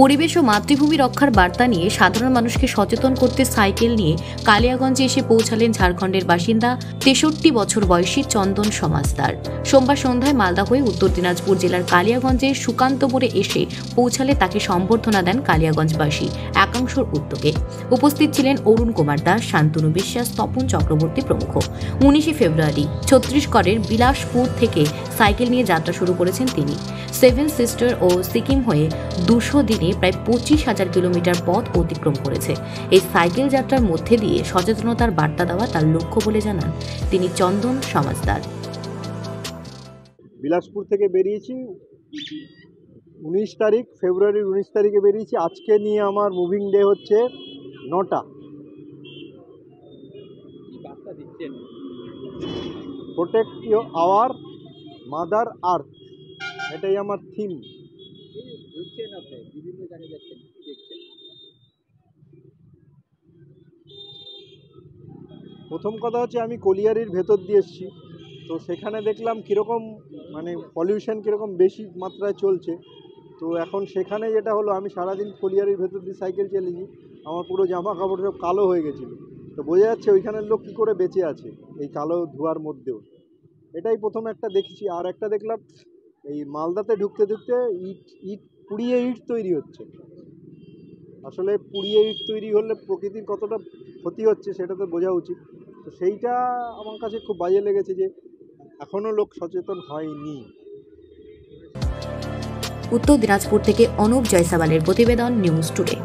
পরিবেশ ও মাতৃভূমি রক্ষার বার্তা নিয়ে সাধারণ মানুষকে সচেতন করতে সাইকেল নিয়ে কালিয়াগঞ্জে এসে পৌঁছালেন ঝাড়খণ্ডের বাসিন্দা ৬৩ বছর বয়সী চন্দন সমাজদার। সোমবার সন্ধ্যায় মালদা হয়ে উত্তর দিনাজপুর জেলার কালিয়াগঞ্জের সুকান্ত মোড়ে এসে পৌঁছালে তাকে সম্বর্ধনা দেন কালিয়াগঞ্জবাসী একাংশের উদ্যোগে। উপস্থিত ছিলেন অরুণ কুমার দাস, শান্তনু বিশ্বাস, তপন চক্রবর্তী প্রমুখ। ১৯ ফেব্রুয়ারি ছত্তিশগড়ের বিলাসপুর থেকে সাইকেল নিয়ে যাত্রা শুরু করেছেন তিনি। সেভেন সিস্টার ও সিকিম হয়ে ২০০ দিনে প্রায় ২৫,০০০ কিলোমিটার পথ অতিক্রম করেছে। এই সাইকেল যাত্রার মধ্যে দিয়ে সচেতনতার বার্তা দেওয়া তার লক্ষ্য বলে জানান তিনি চন্দন সমাজদার। বিলাসপুর থেকে বেরিয়েছি 19 তারিখ, ফেব্রুয়ারির 19 তারিখে বেরিয়েছি। আজকে নিয়ে আমার মুভিং ডে হচ্ছে 9টা। প্রোটেক্ট আওয়ার মাদার আর্থ, এটাই আমার থিম। প্রথম কথা হচ্ছে আমি কলিয়ারির ভেতর দিয়ে এসেছি, তো সেখানে দেখলাম কীরকম মানে পলিউশন কীরকম বেশি মাত্রায় চলছে। তো এখন সেখানে যেটা হলো, আমি সারাদিন কলিয়ারির ভেতর দিয়ে সাইকেল চালিয়েছি, আমার পুরো জামা কাপড় সব কালো হয়ে গেছিলো। তো বোঝা যাচ্ছে ওইখানের লোক কী করে বেঁচে আছে এই কালো ধোঁয়ার মধ্যেও। এটাই প্রথম একটা দেখছি। আর একটা দেখলাম এই মালদাতে ঢুকতে ঢুকতে পুড়িয়ে ইট তৈরি হচ্ছে। আসলে পুড়িয়ে ইট তৈরি হলে প্রকৃতির কতটা ক্ষতি হচ্ছে সেটা তো বোঝা উচিত। তো সেইটা আমার কাছে খুব বাজে লেগেছে যে এখনও লোক সচেতন হয়নি। উত্তর দিনাজপুর থেকে অনুপ জয়সাওয়ালের প্রতিবেদন, নিউজ টুডে।